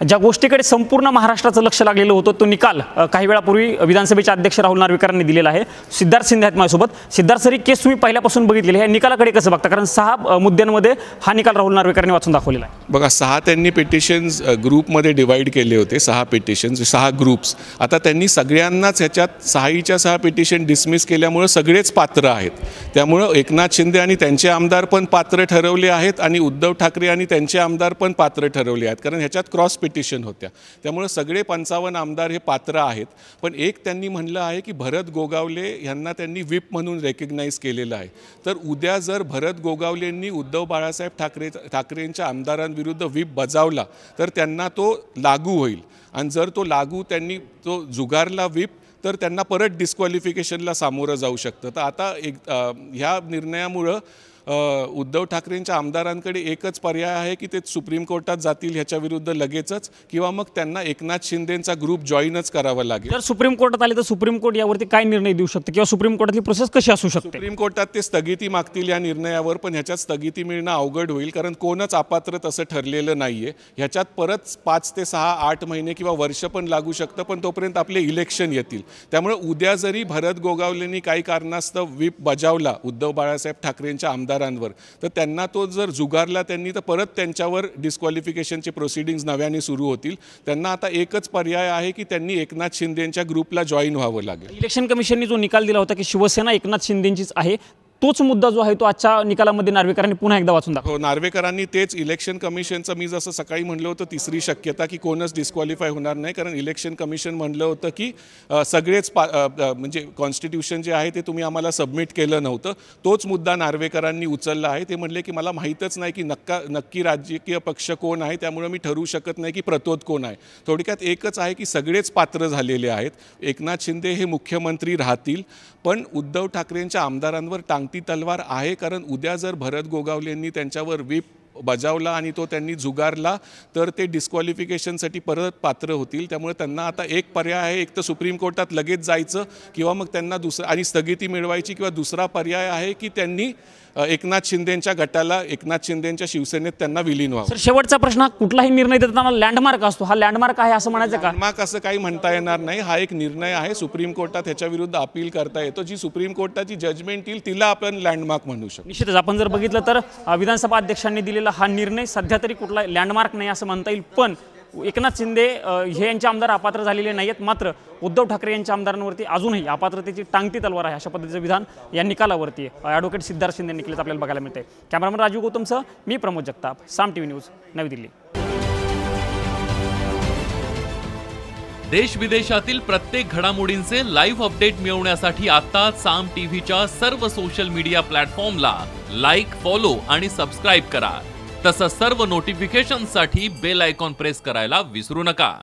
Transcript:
ज्या गोष्टीकडे संपूर्ण महाराष्ट्राचं लक्ष लागलेलं होतं तो निकाल काही वेळापूर्वी विधानसभेचे अध्यक्ष राहुल नार्वेकरांनी दिलेला आहे। सिद्धार्थ शिंदे आहेत माझ्यासोबत। सिद्धार्थ सर, केस तुम्ही पहिल्यापासून बघितलेली आहे, निकालाकडे कसं बघता? कारण 6 मुद्द्यांमध्ये हा निकाल राहुल नार्वेकरांनी वाचून दाखवलेला आहे। बघा, 6 त्यांनी पिटिशन्स ग्रुपमध्ये डिवाइड केले होते, 6 पिटिशन्स, 6 ग्रुप्स। आता त्यांनी सगळ्यांनाच ह्याच्यात 6च्या 6 पिटिशन डिसमिस केल्यामुळे सगळेच पात्र आहेत। त्यामुळे एकनाथ शिंदे आणि त्यांचे आमदार पण पात्र ठरवले आहेत आणि उद्धव ठाकरे आणि त्यांचे आमदार पण पात्र ठरवले आहेत, कारण ह्याच्यात क्रॉस पिटिशन होत्या। त्यामुळे सगळे 55 आमदार हे पात्र आहेत। पण एक त्यांनी म्हणलं आहे की भरत गोगावले यांना त्यांनी व्हिप म्हणून रेकग्नाइज केलेलं आहे। तर उद्या जर भरत गोगावलेंनी उद्धव बाळासाहेब ठाकरेंच्या आमदारांविरुद्ध व्हिप बजावला तर त्यांना तो लागू होईल, आणि जर तो लागू त्यांनी तो जुगारला व्हिप तर त्यांना परत डिस्क्वालिफिकेशनला सामोरं जाऊ शकतं। तर आता ह्या निर्णयामुळं उद्धव ठाकरेंच्या आमदारांकडे एकच पर्याय आहे की ते सुप्रीम कोर्टात जातील ह्याच्या विरुद्ध लगेचच, किंवा मग त्यांना एकनाथ शिंदेंचा ग्रुप जॉईनच करावा लागेल। जर सुप्रीम कोर्टात आले तर सुप्रीम कोर्ट यावरती काय निर्णय देऊ शकते, किंवा सुप्रीम कोर्टातली प्रोसेस कशी असू शकते? सुप्रीम कोर्टात ते स्थगिती मागतील या निर्णयावर, पण ह्याच्यात स्थगिती मिळणं अवघड होईल, कारण कोणच अपात्र तसं ठरलेलं नाहीये। ह्याच्यात परत 5 ते 6, 8 महिने किंवा वर्ष पण लागू शकतं, पण तोपर्यंत आपले इलेक्शन येतील। त्यामुळे उद्या जरी भरत गोगावलेंनी काही कारणास्तव व्हिप बजावला उद्धव बाळासाहेब ठाकरेंच्या आमदारांवर, तर त्यांना तो जर जुगारला त्यांनी तर परत त्यांच्यावर डिस्क्वालिफिकेशनचे प्रोसिडिंग्स नव्याने सुरू होतील। त्यांना आता एकच पर्याय आहे की त्यांनी एकनाथ शिंदेंच्या ग्रुपला जॉईन व्हावं लागेल। इलेक्शन कमिशनने जो निकाल दिला होता की शिवसेना एकनाथ शिंदेंचीच आहे, तोच मुद्दा जो आहे तो आजच्या निकालामध्ये नार्वेकरांनी पुन्हा एकदा वाचून दाखवला। हो, नार्वेकरांनी तेच इलेक्शन कमिशनचं, मी जसं सकाळी म्हणलं होतं, तिसरी शक्यता की कोणच डिस्क्वालिफाय होणार नाही, कारण इलेक्शन कमिशन म्हणलं होतं की सगळेच म्हणजे कॉन्स्टिट्यूशन जे आहे ते तुम्ही आम्हाला सबमिट केलं नव्हतं। तोच मुद्दा नार्वेकरांनी उचलला आहे। ते म्हणले की मला माहीतच नाही की नक्की राजकीय पक्ष कोण आहे, त्यामुळे मी ठरवू शकत नाही की प्रतोद कोण आहे। थोडक्यात एकच आहे की सगळेच पात्र झालेले आहेत। एकनाथ शिंदे हे मुख्यमंत्री राहतील, पण उद्धव ठाकरेंच्या आमदारांवर टांगती तलवार आहे, कारण उद्या जर भरत गोगावलेंनी त्यांच्यावर व्हिप बजावला आणि तो त्यांनी जुगारला तर ते डिस्क्वालिफिकेशनसाठी परत पात्र होतील। त्यामुळे त्यांना आता एक पर्याय आहे, एक तर सुप्रीम कोर्टात लगेच जायचं, किंवा मग त्यांना आणि स्थगिती मिळवायची, किंवा दुसरा पर्याय आहे की त्यांनी एकनाथ शिंदेंच्या गटाला, एकनाथ शिंदेंच्या शिवसेनेत त्यांना विलीन व्हावं। सर, शेवटचा प्रश्न, कुठलाही निर्णय देताना लँडमार्क असतो, हा लँडमार्क आहे असं म्हणायचं का? लँडमार्क असं काही म्हणता येणार नाही। हा एक निर्णय आहे, सुप्रीम कोर्टात ह्याच्या विरुद्ध अपील करता येतो। जी सुप्रीम कोर्टाची जजमेंट येईल तिला आपण लँडमार्क म्हणू शकतो। निश्चितच आपण जर बघितलं तर विधानसभा अध्यक्षांनी दिलेला हा निर्णय सध्या तरी कुठला लँडमार्क नाही असं म्हणता येईल, पण एकनाथ शिंदे हे यांचे आमदार अपात्र झालेले नाही आहेत, मात्र उद्धव ठाकरे यांच्या आमदारांवरती अजूनही अपात्रतेची टांगती तलवार आहे, अशा पद्धतीचं विधान या निकालावरती ॲडव्होकेट सिद्धार्थ शिंदे निकलेत आपल्याला बघायला मिळते। कॅमेरामन राजू गौतमसह मी प्रमोद जगताप, साम टीव्ही न्यूज, नवी दिल्ली। देश विदेशातील प्रत्येक घडामोडींचे लाईव्ह अपडेट मिळवण्यासाठी आता साम टीव्हीच्या सर्व सोशल मीडिया प्लॅटफॉर्मला लाईक, फॉलो आणि सबस्क्राईब करा। तसंच सर्व नोटिफिकेशनसाठी बेल आयकॉन प्रेस करायला विसरू नका।